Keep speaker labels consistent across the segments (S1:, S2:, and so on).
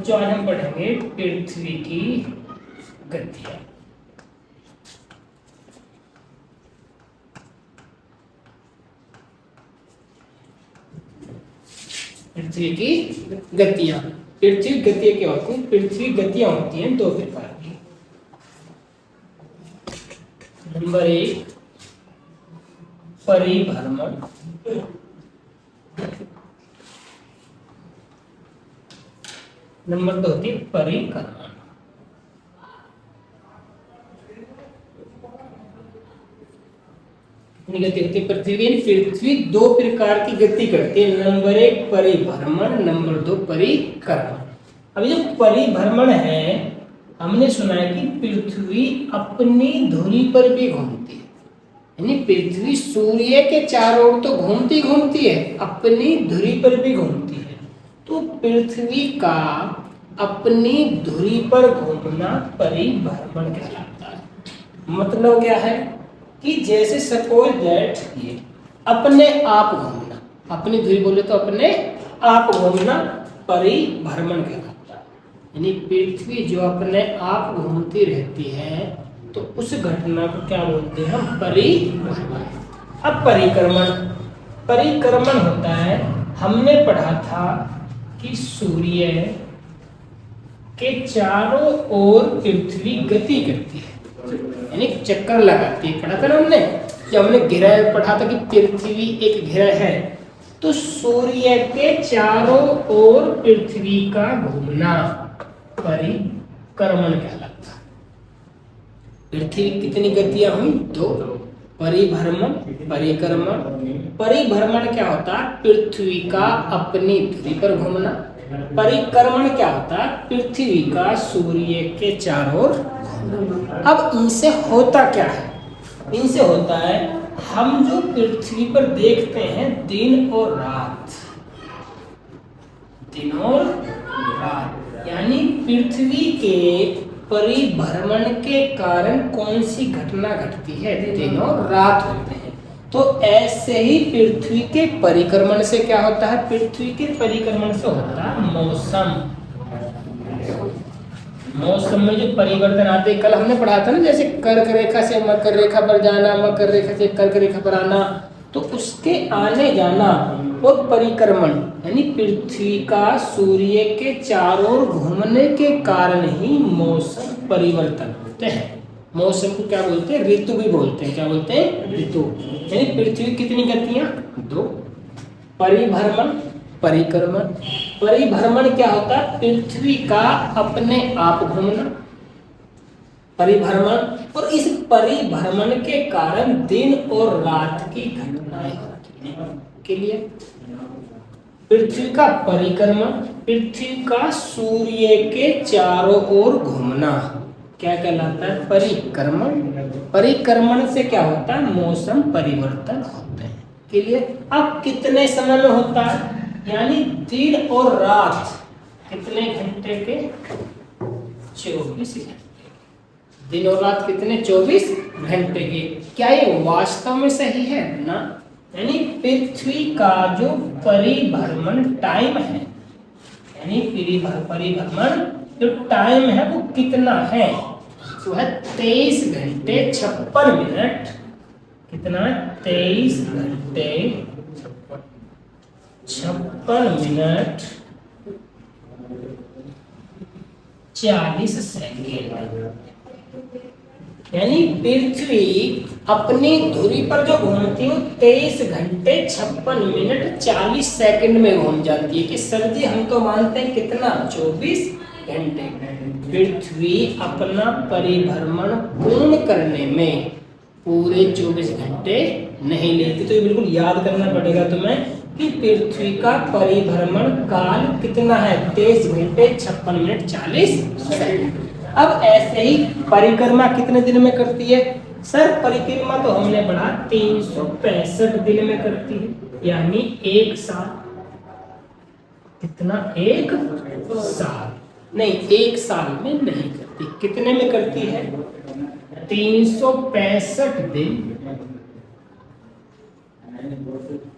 S1: बच्चों आज हम पढ़ेंगे पृथ्वी की गतियां। पृथ्वी की गतियां। पृथ्वी गतियां क्या होती हैं? पृथ्वी गतियां होती हैं दो प्रकार की। नंबर एक, परिभ्रमण। नंबर दो होती है परिक्रमण। गति होती है पृथ्वी दो प्रकार की गति करती है। नंबर एक परिभ्रमण, नंबर दो परिक्रमण। अभी जो परिभ्रमण है, हमने सुना है कि पृथ्वी अपनी धुरी पर भी घूमती है, यानी पृथ्वी सूर्य के चारों ओर तो घूमती है, अपनी धुरी पर भी घूमती है। तो पृथ्वी का अपनी धुरी पर घूमना परिभ्रमण कहलाता है। मतलब क्या है कि जैसे सपोज दैट ये अपने आप घूमना, अपनी धुरी बोले तो अपने आप घूमना परिभ्रमण कहलाता है। यानी पृथ्वी जो अपने आप घूमती रहती है तो उस घटना को क्या बोलते हैं हम? परिभ्रमण। अब परिक्रमण होता है, हमने पढ़ा था कि सूर्य के चारों ओर पृथ्वी गति करती है, यानी चक्कर लगाती है। पढ़ा था ना हमने, जब हमने ग्रह पढ़ा था कि पृथ्वी एक ग्रह है, तो सूर्य के चारों ओर पृथ्वी का घूमना परिक्रमण कहलाता है। पृथ्वी कितनी गतियां हुई? दो, परिभ्रमण परिक्रमण। परिभ्रमण क्या होता है? पृथ्वी का अपनी धुरी पर घूमना। परिक्रमण क्या होता है? पृथ्वी का सूर्य के चारों ओर घूमना। अब इनसे होता क्या है? इनसे होता है, हम जो पृथ्वी पर देखते हैं दिन और रात, दिन और रात, यानी पृथ्वी के परिभ्रमण के कारण कौन सी घटना घटती है? दिन और रात होते हैं। तो ऐसे ही पृथ्वी के परिक्रमण से क्या होता है? पृथ्वी के परिक्रमण से होता है मौसम। मौसम में जो परिवर्तन आते हैं, कल हमने पढ़ा था ना, जैसे कर्क रेखा से मकर रेखा पर जाना, मकर रेखा से कर्क रेखा पर आना, तो उसके आने जाना और परिक्रमण, यानी पृथ्वी का सूर्य के चारों ओर घूमने के कारण ही मौसम परिवर्तन होते हैं। मौसम को क्या बोलते हैं? ऋतु भी बोलते हैं। क्या बोलते हैं? ऋतु। यानी पृथ्वी कितनी गतियां? दो, परिभ्रमण परिक्रमण। परिभ्रमण क्या होता है? पृथ्वी का अपने आप घूमना, परिभ्रमण। और इस परिभ्रमण के कारण दिन और रात की घटनाएं होती हैं। के लिए पृथ्वी का परिक्रमण, पृथ्वी का सूर्य के चारों ओर घूमना क्या कहलाता है? परिक्रमण। परिक्रमण से क्या होता है? मौसम परिवर्तन होते हैं। के लिए अब कितने समय में होता है? यानी दिन और रात कितने घंटे के? 24 घंटे। दिन और रात कितने? 24 घंटे के। क्या ये वास्तव में सही है ना? यानी पृथ्वी का जो परिभ्रमण टाइम है, यानी परिभ्रमण जो टाइम है वो कितना है? वो है 23 घंटे 56 मिनट। कितना? 23 घंटे 56 मिनट 40 सेकेंड। यानी पृथ्वी अपनी धुरी पर जो घूमती है 23 घंटे 56 मिनट 40 सेकंड में घूम जाती है। कि सर जी हम तो मानते हैं कितना? 24 घंटे। पृथ्वी अपना परिभ्रमण पूर्ण करने में पूरे 24 घंटे नहीं लेती। तो ये बिल्कुल याद करना पड़ेगा तुम्हें कि पृथ्वी का परिभ्रमण काल कितना है? 23 घंटे 56 मिनट 40 सेकंड। अब ऐसे ही परिक्रमा कितने दिन में करती है? सर परिक्रमा तो हमने पढ़ा 365 दिन में करती है, यानी एक साल। कितना? एक साल नहीं, एक साल में नहीं करती। कितने में करती है? 365 दिन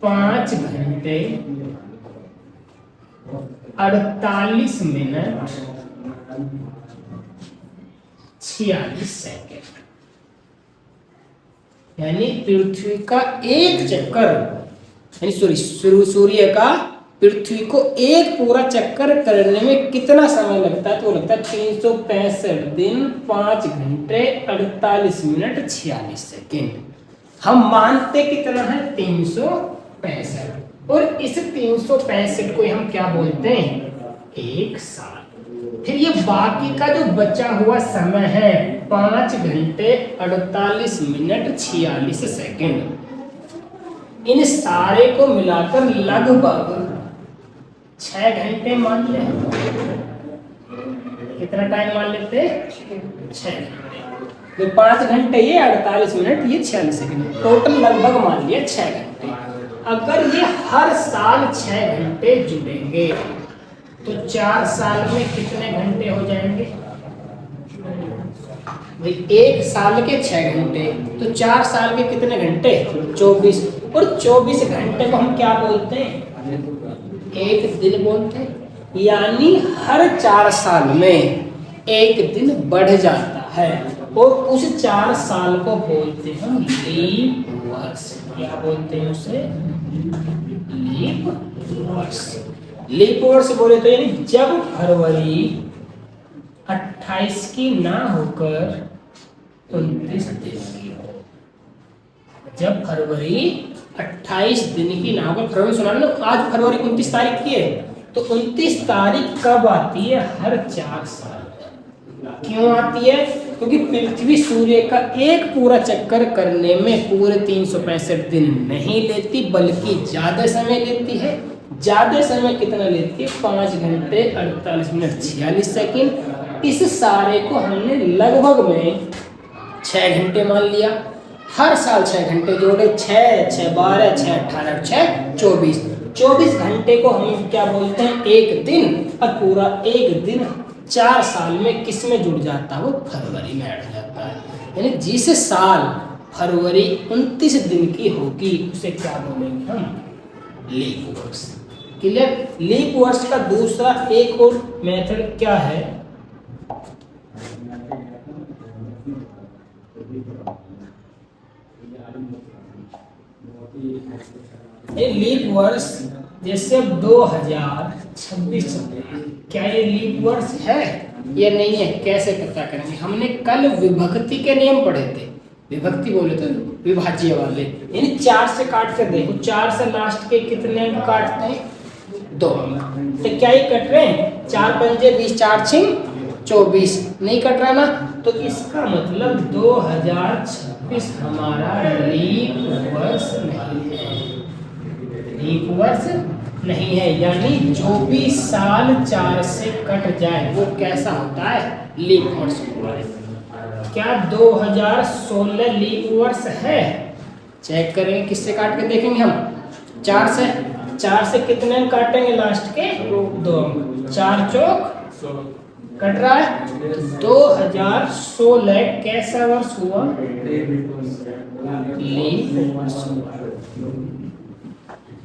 S1: 5 घंटे 48 मिनट 46 सेकेंड। यानी पृथ्वी का एक चक्कर, यानी सूर्य का पृथ्वी को एक पूरा चक्कर करने में कितना समय लगता है? तो लगता है 365 दिन 5 घंटे 48 मिनट 46 सेकेंड। हम मानते कितना है? 365। और इस 365 को हम क्या बोलते हैं? एक साल। फिर ये बाकी का जो बचा हुआ समय है 5 घंटे 48 मिनट 46 सेकेंड, इन सारे को मिलाकर लगभग 6 घंटे मान ले। कितना टाइम मान लेते? 6 घंटे। तो 5 घंटे ये 48 मिनट ये 46 सेकेंड, टोटल लगभग मान लिया 6 घंटे। अगर ये हर साल 6 घंटे जुड़ेंगे तो 4 साल में कितने घंटे हो जाएंगे भाई? एक साल के 6 घंटे, तो 4 साल के कितने घंटे? 24। और 24 घंटे को हम क्या बोलते हैं? एक दिन बोलते हैं। यानी हर 4 साल में एक दिन बढ़ जाता है और उस 4 साल को बोलते हैं हम लीप वर्ष। क्या बोलते हैं उसे? लीप वर्ष। लीप वर्ष बोले तो यानी जब फरवरी 28 की ना होकर 29 दिन की हो। जब फरवरी 28 दिन की ना होकर, फरवरी सुना लो, आज फरवरी 29 तारीख की है, तो 29 तारीख कब आती है? हर 4 साल। क्यों आती है? क्योंकि पृथ्वी सूर्य का एक पूरा चक्कर करने में पूरे 365 दिन नहीं लेती, बल्कि ज्यादा समय लेती है। ज्यादा समय कितना लेती है? 5 घंटे 48 मिनट 46 सेकेंड। इस सारे को हमने लगभग में 6 घंटे मान लिया। हर साल 6 घंटे जोड़े, 6 6 12 6 18 6 24। 24 घंटे को हम क्या बोलते हैं? एक दिन। और पूरा एक दिन 4 साल में किस में जुड़ जाता है? वो फरवरी में ऐड हो जाता है। यानी जिस साल फरवरी 29 दिन की होगी उसे क्या बोलेंगे हम? लीप वर्ष। क्लियर? लीप वर्ष का दूसरा एक और मेथड क्या है? लीप वर्ष जैसे 2026, क्या ये लीप वर्ष है या नहीं है? कैसे पता करेंगे? हमने कल विभक्ति के नियम पढ़े थे। विभक्ति बोले तो विभाज्य वाले, यानी 4 से काट कर देखो। 4 से लास्ट के कितने अंक काटते हैं? 2 अंक। तो क्या ये कट रहे हैं? 4 पंजे 20, 4 छिंग 24। नहीं कट रहा ना? तो इसका मतलब 2026 हमारा लीप वर्ष नहीं है। लीप वर्ष नहीं है, यानी जो भी साल 4 से कट जाए वो कैसा होता है? लीप वर्ष। क्या 2016 लीप वर्ष है? चेक करेंगे, किससे काट के देखेंगे हम? 4 से। 4 से कितने अंक काटेंगे लास्ट के? 2 अंक। 4 चौक कट रहा है। 2016 कैसा वर्ष हुआ? लीप वर्ष हुआ।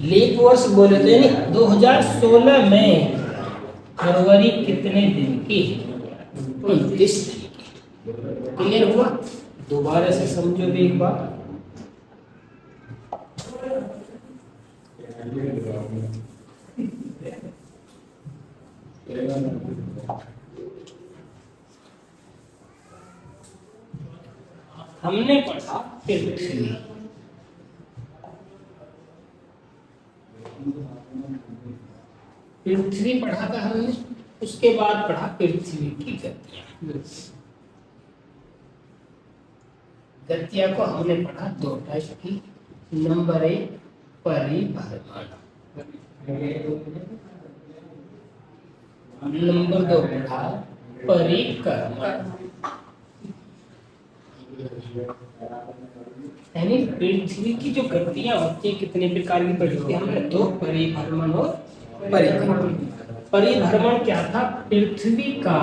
S1: लीप वर्ष बोले तो यानी 2016 में फरवरी कितने दिन की? 29 दिन की। क्लियर हुआ? दोबारा से समझो भी एक बार। हमने पढ़ा पृथ्वी, पृथ्वी पढ़ा था हमने। उसके बाद पढ़ा पृथ्वी की गतियां। गतियां को हमने पढ़ा 2 टाइप की। नंबर 1 परिभ्रमण, नंबर 2 पढ़ा परिक्रमण। यानी पृथ्वी की जो गतियां होती है कितने प्रकार की पढ़ी थी हमने? 2, परिभ्रमण और परिक्रमण। परिभ्रमण क्या था? पृथ्वी का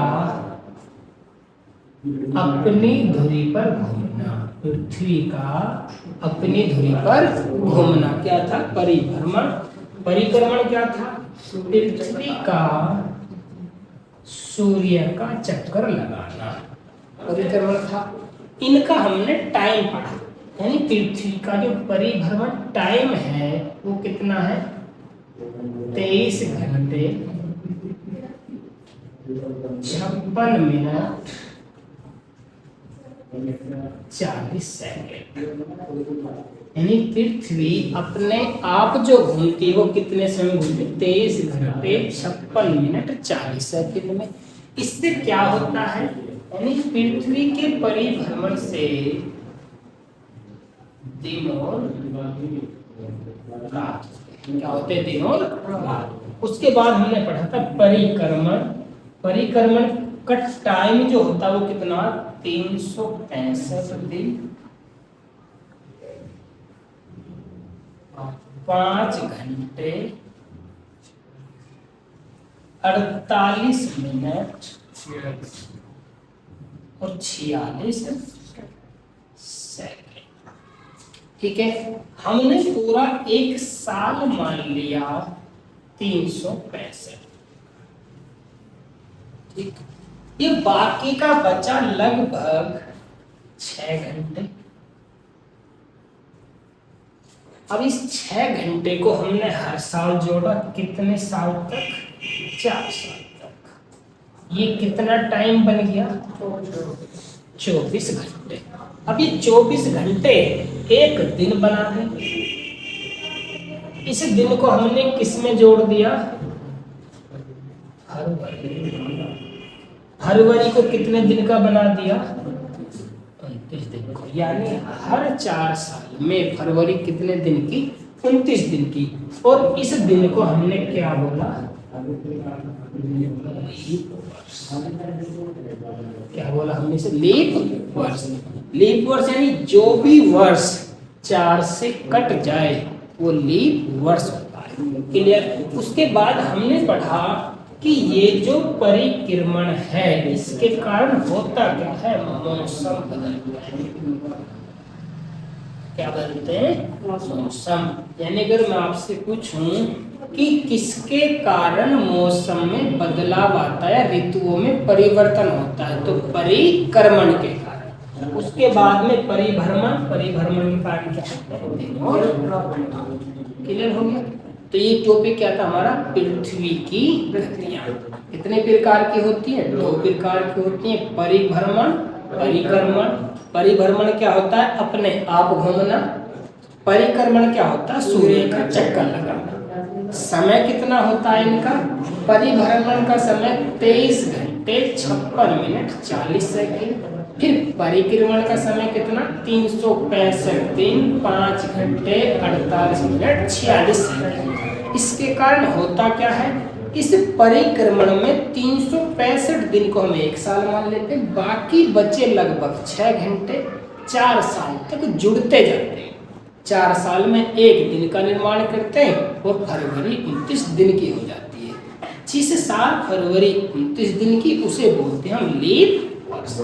S1: अपनी धुरी पर घूमना। पृथ्वी का अपनी धुरी पर घूमना क्या था? परिभ्रमण। परिक्रमण क्या था? पृथ्वी का सूर्य का चक्कर लगाना परिक्रमण था। इनका हमने टाइम पढ़ा, यानी पृथ्वी का जो परिभ्रमण टाइम है वो कितना है, 23 घंटे 56 मिनट 40 सेकंड। यानी पृथ्वी अपने आप जो घूमती है वो कितने समय घूमती है, 23 घंटे 56 मिनट 40 सेकंड में। इससे क्या होता है, यानी पृथ्वी के परिभ्रमण से दिन और रात क्या होते हैं, दिन और रात। उसके बाद हमने पढ़ा था परिक्रमण। परिक्रमण का टाइम जो होता है वो कितना, 365 दिन 5 घंटे 48 मिनट और 46 सेकंड। ठीक है, हमने पूरा एक साल मान लिया 365। ठीक, ये बाकी का बचा लगभग 6 घंटे। अब इस 6 घंटे को हमने हर साल जोड़ा, कितने साल तक, 4 साल तक। ये कितना टाइम बन गया, 24 घंटे। अब ये 24 घंटे एक दिन बना है। इस दिन को हमने किस में जोड़ दिया, फरवरी को कितने दिन का बना दिया, 29 दिन को। यानी हर 4 साल में फरवरी कितने दिन की, 29 दिन की। और इस दिन को हमने क्या बोला, लीप वर्ष। क्या बोला हमने इसे, लीप वर्ष। लीप वर्ष यानी जो भी वर्ष 4 से कट जाए वो लीप वर्ष होता है। क्लियर। उसके बाद हमने पढ़ा कि ये जो परिक्रमण है इसके कारण होता क्या है, मौसम बदलता है। क्या बदलते हैं, मौसम। यानी अगर मैं आपसे पूछूं कि किसके कारण मौसम में बदलाव आता है, ऋतुओं में परिवर्तन होता है, तो परिक्रमण के कारण। उसके बाद में परिभ्रमण, परिभ्रमण के कारण क्या होता है, क्लियर हो गया। तो ये टॉपिक क्या था हमारा, पृथ्वी की गतियां कितने प्रकार की होती हैं, 2 प्रकार की होती हैं, परिभ्रमण परिक्रमण। परिभ्रमण क्या होता है, अपने आप घूमना। परिक्रमण क्या होता है, सूर्य का चक्कर लगाना। समय कितना होता है इनका, परिभ्रमण का समय 23 घंटे 56 मिनट 40 सेकंड। फिर परिक्रमण का समय कितना, 365 दिन 5 घंटे 48 मिनट 46 सेकंड। इसके कारण होता क्या है, इस परिक्रमण में 365 दिन को हम एक साल मान लेते हैं, बाकी बचे लगभग 6 घंटे 4 साल तक जुड़ते जाते हैं। 4 साल में एक दिन का निर्माण करते हैं और फरवरी 29 दिन की हो जाती है। जिस साल फरवरी 29 दिन की उसे बोलते हैं हम लीप वर्ष।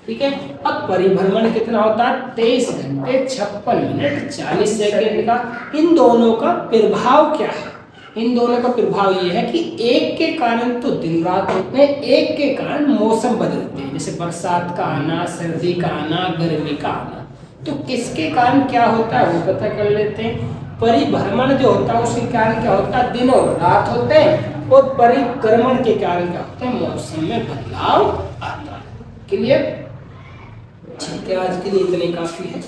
S1: ठीक है। अब परिभ्रमण कितना होता है, 23 घंटे 56 मिनट 40 सेकंड का। इन दोनों का प्रभाव क्या है, इन दोनों का प्रभाव ये है कि एक के कारण तो दिन रात होते हैं, एक के कारण मौसम बदलते हैं, जैसे बरसात का आना, सर्दी का आना, गर्मी का आना। तो किसके कारण क्या होता है वो पता कर लेते हैं। परिभ्रमण जो होता है उसके कारण क्या होता है, दिन और रात होते हैं, और परिक्रमण के कारण क्या होता है, मौसम में बदलाव आता है। क्लियर। ठीक है, आज के लिए इतने काफी है।